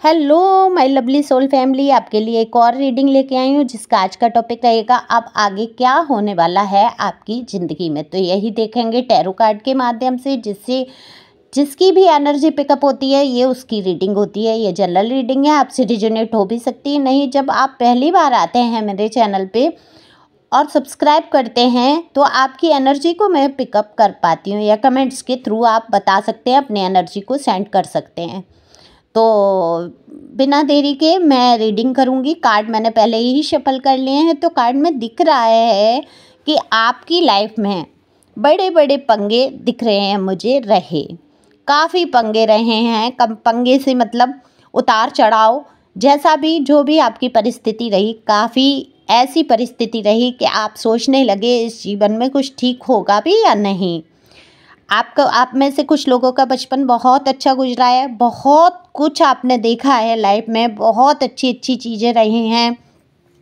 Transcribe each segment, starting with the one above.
Hello my lovely soul family, आपके लिए एक और रीडिंग लेके आई हूँ जिसका आज का टॉपिक रहेगा अब आगे क्या होने वाला है आपकी ज़िंदगी में। तो यही देखेंगे टैरो कार्ड के माध्यम से, जिससे जिसकी भी एनर्जी पिकअप होती है ये उसकी रीडिंग होती है। ये जनरल रीडिंग है, आपसे रिजोनेट हो भी सकती है, नहीं। जब आप पहली बार आते हैं मेरे चैनल पे और सब्सक्राइब करते हैं तो आपकी एनर्जी को मैं पिकअप कर पाती हूँ, या कमेंट्स के थ्रू आप बता सकते हैं, अपनी एनर्जी को सेंड कर सकते हैं। तो बिना देरी के मैं रीडिंग करूँगी। कार्ड मैंने पहले ही शफल कर लिए हैं। तो कार्ड में दिख रहा है कि आपकी लाइफ में बड़े बड़े पंगे दिख रहे हैं मुझे, काफ़ी पंगे रहे हैं। कम पंगे से मतलब उतार चढ़ाव, जैसा भी जो भी आपकी परिस्थिति रही, काफ़ी ऐसी परिस्थिति रही कि आप सोचने लगे इस जीवन में कुछ ठीक होगा भी या नहीं। आप में से कुछ लोगों का बचपन बहुत अच्छा गुजरा है, बहुत कुछ आपने देखा है लाइफ में, बहुत अच्छी अच्छी चीज़ें रही हैं,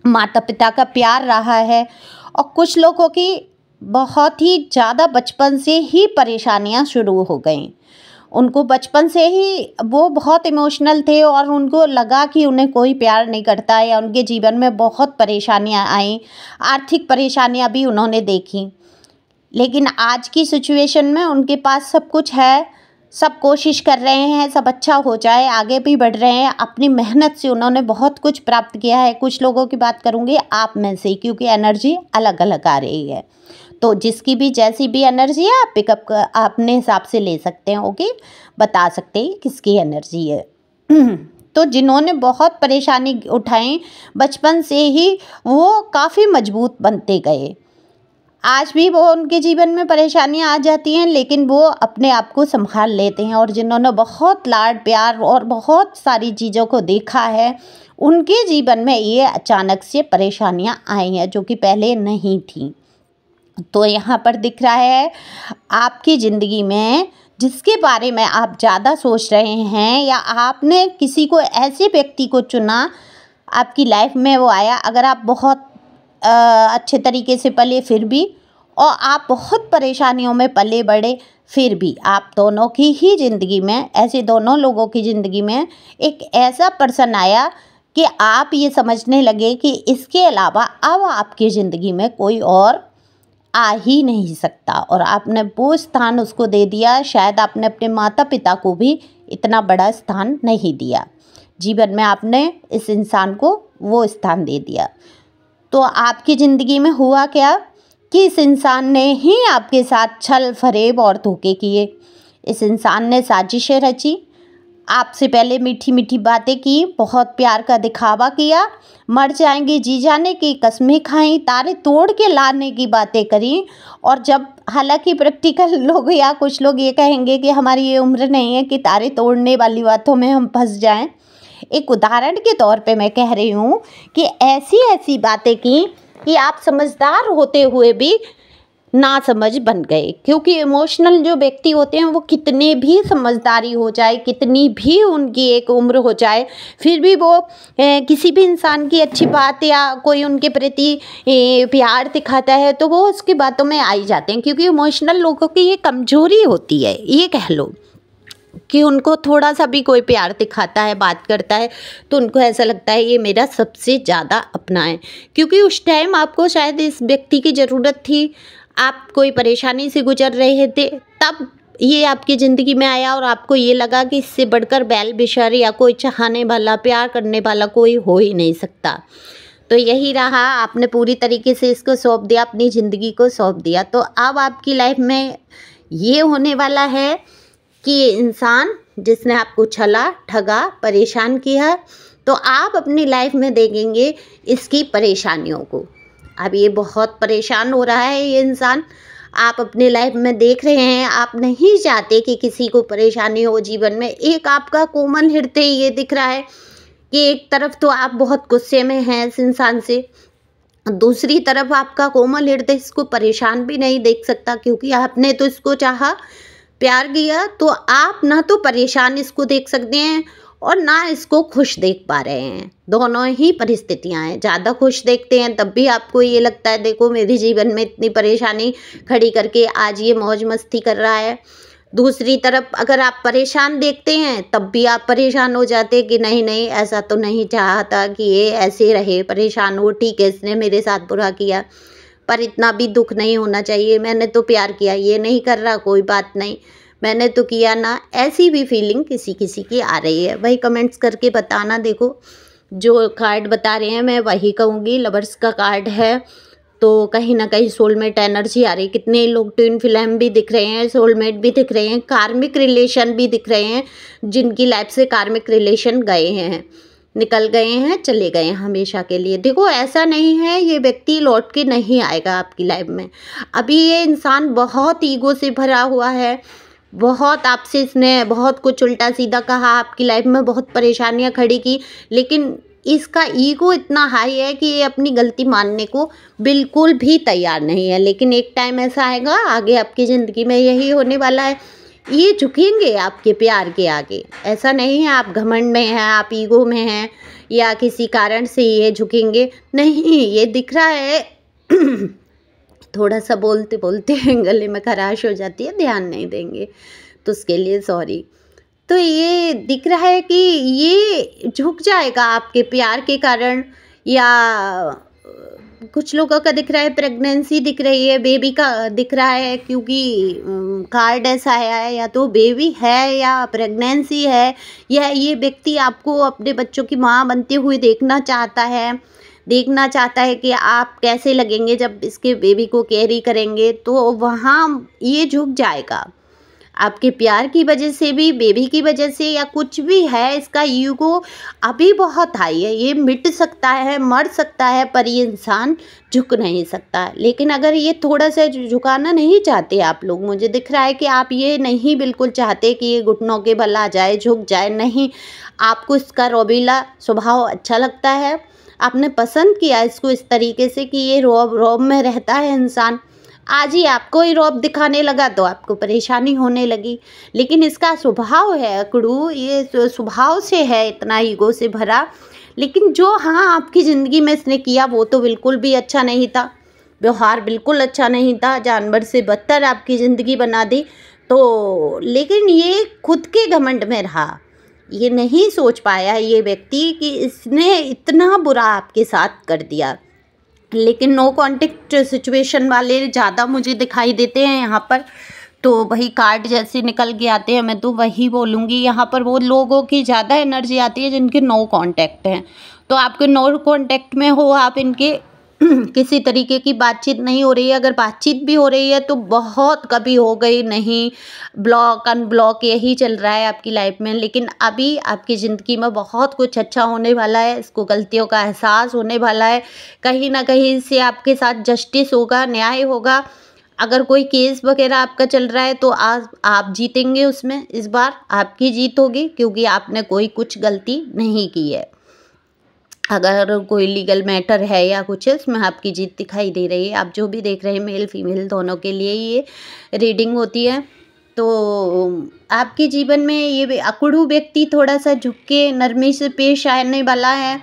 माता पिता का प्यार रहा है। और कुछ लोगों की बहुत ही ज़्यादा बचपन से ही परेशानियां शुरू हो गई। उनको बचपन से ही वो बहुत इमोशनल थे और उनको लगा कि उन्हें कोई प्यार नहीं करता, या उनके जीवन में बहुत परेशानियां आई, आर्थिक परेशानियां भी उन्होंने देखी। लेकिन आज की सिचुएशन में उनके पास सब कुछ है, सब कोशिश कर रहे हैं सब अच्छा हो जाए, आगे भी बढ़ रहे हैं। अपनी मेहनत से उन्होंने बहुत कुछ प्राप्त किया है। कुछ लोगों की बात करूँगी आप में से, क्योंकि एनर्जी अलग अलग आ रही है। तो जिसकी भी जैसी भी एनर्जी है आप पिकअप अपने हिसाब से ले सकते हैं, ओके। बता सकते हैं किसकी एनर्जी है। तो जिन्होंने बहुत परेशानी उठाई बचपन से ही, वो काफ़ी मजबूत बनते गए। आज भी वो उनके जीवन में परेशानियां आ जाती हैं, लेकिन वो अपने आप को संभाल लेते हैं। और जिन्होंने बहुत लाड प्यार और बहुत सारी चीज़ों को देखा है, उनके जीवन में ये अचानक से परेशानियां आई हैं जो कि पहले नहीं थी। तो यहाँ पर दिख रहा है आपकी ज़िंदगी में जिसके बारे में आप ज़्यादा सोच रहे हैं, या आपने किसी को ऐसे व्यक्ति को चुना आपकी लाइफ में, वो आया। अगर आप बहुत अच्छे तरीके से पले फिर भी, और आप बहुत परेशानियों में पले बड़े फिर भी, आप दोनों की ही ज़िंदगी में, ऐसे दोनों लोगों की ज़िंदगी में एक ऐसा पर्सन आया कि आप ये समझने लगे कि इसके अलावा अब आपकी ज़िंदगी में कोई और आ ही नहीं सकता। और आपने वो स्थान उसको दे दिया। शायद आपने अपने माता पिता को भी इतना बड़ा स्थान नहीं दिया जीवन में, आपने इस इंसान को वो स्थान दे दिया। तो आपकी ज़िंदगी में हुआ क्या कि इस इंसान ने ही आपके साथ छल फरेब और धोखे किए। इस इंसान ने साजिशें रची, आपसे पहले मीठी मीठी बातें की, बहुत प्यार का दिखावा किया, मर जाएंगे जी जाने की कस्में खाई, तारे तोड़ के लाने की बातें करी। और जब, हालांकि प्रैक्टिकल लोग या कुछ लोग ये कहेंगे कि हमारी ये उम्र नहीं है कि तारे तोड़ने वाली बातों में हम फंस जाएं। एक उदाहरण के तौर पे मैं कह रही हूँ कि ऐसी ऐसी बातें की कि आप समझदार होते हुए भी ना समझ बन गए। क्योंकि इमोशनल जो व्यक्ति होते हैं वो कितने भी समझदारी हो जाए, कितनी भी उनकी एक उम्र हो जाए, फिर भी वो किसी भी इंसान की अच्छी बात या कोई उनके प्रति प्यार दिखाता है तो वो उसकी बातों में आ ही जाते हैं। क्योंकि इमोशनल लोगों की ये कमजोरी होती है, ये कह लो कि उनको थोड़ा सा भी कोई प्यार दिखाता है, बात करता है, तो उनको ऐसा लगता है ये मेरा सबसे ज़्यादा अपना है। क्योंकि उस टाइम आपको शायद इस व्यक्ति की ज़रूरत थी, आप कोई परेशानी से गुजर रहे थे, तब ये आपकी ज़िंदगी में आया और आपको ये लगा कि इससे बढ़कर बैल बिशर या कोई चाहने वाला, प्यार करने वाला कोई हो ही नहीं सकता। तो यही रहा, आपने पूरी तरीके से इसको सौंप दिया, अपनी ज़िंदगी को सौंप दिया। तो अब आपकी लाइफ में ये होने वाला है कि ये इंसान जिसने आपको छला, ठगा, परेशान किया, तो आप अपनी लाइफ में देखेंगे इसकी परेशानियों को। अब ये बहुत परेशान हो रहा है ये इंसान, आप अपनी लाइफ में देख रहे हैं। आप नहीं चाहते कि किसी को परेशानी हो जीवन में। एक आपका कोमल हृदय ये दिख रहा है कि एक तरफ तो आप बहुत गुस्से में हैं इस इंसान से, दूसरी तरफ आपका कोमल हृदय इसको परेशान भी नहीं देख सकता, क्योंकि आपने तो इसको चाहा, प्यार किया। तो आप ना तो परेशान इसको देख सकते हैं और ना इसको खुश देख पा रहे हैं। दोनों ही परिस्थितियां हैं। ज़्यादा खुश देखते हैं तब भी आपको ये लगता है देखो मेरे जीवन में इतनी परेशानी खड़ी करके आज ये मौज मस्ती कर रहा है। दूसरी तरफ अगर आप परेशान देखते हैं तब भी आप परेशान हो जाते हैं कि नहीं नहीं, ऐसा तो नहीं चाहता कि ये ऐसे रहे, परेशान हो, ठीक है इसने मेरे साथ बुरा किया पर इतना भी दुख नहीं होना चाहिए, मैंने तो प्यार किया, ये नहीं कर रहा कोई बात नहीं, मैंने तो किया ना। ऐसी भी फीलिंग किसी किसी की आ रही है, वही कमेंट्स करके बताना। देखो जो कार्ड बता रहे हैं मैं वही कहूँगी, लवर्स का कार्ड है तो कहीं ना कहीं सोलमेट एनर्जी आ रही है। कितने लोग ट्विन फ्लेम भी दिख रहे हैं, सोलमेट भी दिख रहे हैं, कार्मिक रिलेशन भी दिख रहे हैं, जिनकी लाइफ से कार्मिक रिलेशन गए हैं, निकल गए हैं, चले गए हैं हमेशा के लिए। देखो ऐसा नहीं है ये व्यक्ति लौट के नहीं आएगा आपकी लाइफ में। अभी ये इंसान बहुत ईगो से भरा हुआ है, बहुत आपसे इसने बहुत कुछ उल्टा सीधा कहा, आपकी लाइफ में बहुत परेशानियां खड़ी की, लेकिन इसका ईगो इतना हाई है कि ये अपनी गलती मानने को बिल्कुल भी तैयार नहीं है। लेकिन एक टाइम ऐसा आएगा आगे आपकी ज़िंदगी में, यही होने वाला है, ये झुकेंगे आपके प्यार के आगे। ऐसा नहीं है आप घमंड में हैं, आप ईगो में हैं या किसी कारण से ये झुकेंगे, नहीं, ये दिख रहा है थोड़ा सा बोलते बोलते गले में खराश हो जाती है, ध्यान नहीं देंगे तो उसके लिए सॉरी। तो ये दिख रहा है कि ये झुक जाएगा आपके प्यार के कारण, या कुछ लोगों का दिख रहा है प्रेगनेंसी दिख रही है, बेबी का दिख रहा है, क्योंकि कार्ड ऐसा है या तो बेबी है या प्रेगनेंसी है, या ये व्यक्ति आपको अपने बच्चों की माँ बनते हुए देखना चाहता है कि आप कैसे लगेंगे जब इसके बेबी को कैरी करेंगे, तो वहाँ ये झुक जाएगा आपके प्यार की वजह से भी, बेबी की वजह से, या कुछ भी है। इसका ईगो अभी बहुत हाई है, ये मिट सकता है, मर सकता है, पर ये इंसान झुक नहीं सकता। लेकिन अगर ये थोड़ा सा झुकाना नहीं चाहते आप लोग, मुझे दिख रहा है कि आप ये नहीं बिल्कुल चाहते कि ये घुटनों के बल आ जाए, झुक जाए, नहीं, आपको इसका रौबीला स्वभाव अच्छा लगता है, आपने पसंद किया इसको इस तरीके से कि ये रौब में रहता है इंसान। आज ही आपको ही रौब दिखाने लगा तो आपको परेशानी होने लगी, लेकिन इसका स्वभाव है अकड़ू, ये स्वभाव से है इतना ईगो से भरा। लेकिन जो हाँ आपकी ज़िंदगी में इसने किया वो तो बिल्कुल भी अच्छा नहीं था, व्यवहार बिल्कुल अच्छा नहीं था, जानवर से बदतर आपकी ज़िंदगी बना दी। तो लेकिन ये खुद के घमंड में रहा, ये नहीं सोच पाया ये व्यक्ति कि इसने इतना बुरा आपके साथ कर दिया। लेकिन नो कॉन्टेक्ट सिचुएशन वाले ज़्यादा मुझे दिखाई देते हैं यहाँ पर, तो वही कार्ड जैसे निकल के आते हैं मैं तो वही बोलूँगी। यहाँ पर वो लोगों की ज़्यादा एनर्जी आती है जिनके नो कॉन्टैक्ट हैं, तो आपके नो कॉन्टैक्ट में हो आप, इनके किसी तरीके की बातचीत नहीं हो रही है, अगर बातचीत भी हो रही है तो बहुत कभी हो गई, नहीं, ब्लॉक अनब्लॉक यही चल रहा है आपकी लाइफ में। लेकिन अभी आपकी ज़िंदगी में बहुत कुछ अच्छा होने वाला है, इसको गलतियों का एहसास होने वाला है, कहीं ना कहीं से आपके साथ जस्टिस होगा, न्याय होगा। अगर कोई केस वगैरह आपका चल रहा है तो आप जीतेंगे उसमें, इस बार आपकी जीत होगी, क्योंकि आपने कोई कुछ गलती नहीं की है। अगर कोई लीगल मैटर है या कुछ है उसमें आपकी जीत दिखाई दे रही है। आप जो भी देख रहे हैं मेल फीमेल दोनों के लिए ये रीडिंग होती है। तो आपके जीवन में ये अकड़ू व्यक्ति थोड़ा सा झुक के नरमी से पेश आने वाला है,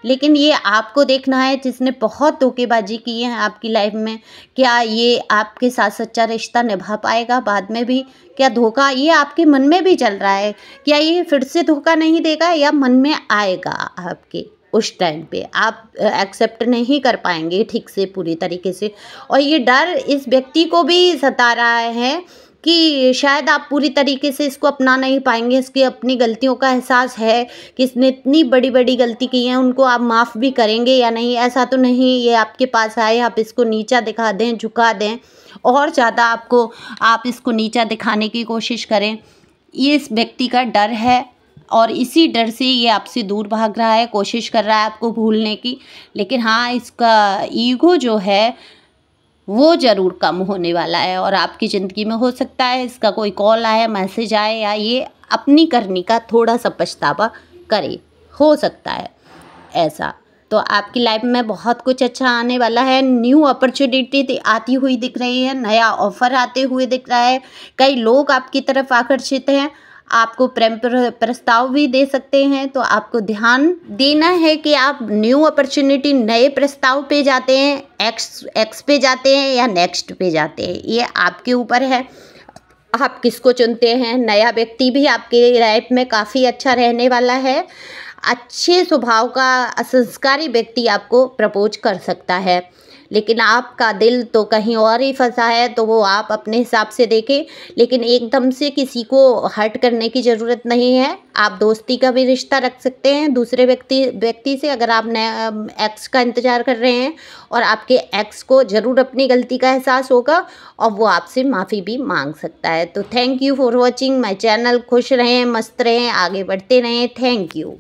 लेकिन ये आपको देखना है जिसने बहुत धोखेबाजी की है आपकी लाइफ में, क्या ये आपके साथ सच्चा रिश्ता निभा पाएगा बाद में भी, क्या धोखा ये आपके मन में भी चल रहा है, क्या ये फिर से धोखा नहीं देगा, या मन में आएगा आपके उस टाइम पे आप एक्सेप्ट नहीं कर पाएंगे ठीक से पूरी तरीके से। और ये डर इस व्यक्ति को भी सता रहा है कि शायद आप पूरी तरीके से इसको अपना नहीं पाएंगे, इसकी अपनी गलतियों का एहसास है कि इसने इतनी बड़ी बड़ी गलती की है, उनको आप माफ़ भी करेंगे या नहीं। ऐसा तो नहीं ये आपके पास आए आप इसको नीचा दिखा दें, झुका दें, और ज़्यादा आप इसको नीचा दिखाने की कोशिश करें, ये इस व्यक्ति का डर है। और इसी डर से ये आपसे दूर भाग रहा है, कोशिश कर रहा है आपको भूलने की। लेकिन हाँ, इसका ईगो जो है वो ज़रूर कम होने वाला है, और आपकी ज़िंदगी में हो सकता है इसका कोई कॉल आए, मैसेज आए, या ये अपनी करनी का थोड़ा सा पछतावा करे, हो सकता है ऐसा। तो आपकी लाइफ में बहुत कुछ अच्छा आने वाला है, न्यू अपॉर्चुनिटी आती हुई दिख रही है, नया ऑफ़र आते हुए दिख रहा है, कई लोग आपकी तरफ आकर्षित हैं, आपको प्रेम प्रस्ताव भी दे सकते हैं। तो आपको ध्यान देना है कि आप न्यू अपॉर्चुनिटी, नए प्रस्ताव पे जाते हैं, एक्स पे जाते हैं या नेक्स्ट पे जाते हैं, ये आपके ऊपर है। आप किसको चुनते हैं। नया व्यक्ति भी आपके लाइफ में काफ़ी अच्छा रहने वाला है। अच्छे स्वभाव का संस्कारी व्यक्ति आपको प्रपोज कर सकता है, लेकिन आपका दिल तो कहीं और ही फंसा है, तो वो आप अपने हिसाब से देखें। लेकिन एकदम से किसी को हर्ट करने की ज़रूरत नहीं है। आप दोस्ती का भी रिश्ता रख सकते हैं दूसरे व्यक्ति से, अगर आप नया एक्स का इंतज़ार कर रहे हैं, और आपके एक्स को ज़रूर अपनी गलती का एहसास होगा और वो आपसे माफ़ी भी मांग सकता है। तो thank you for watching my channel. खुश रहें, मस्त रहें, आगे बढ़ते रहें। Thank you.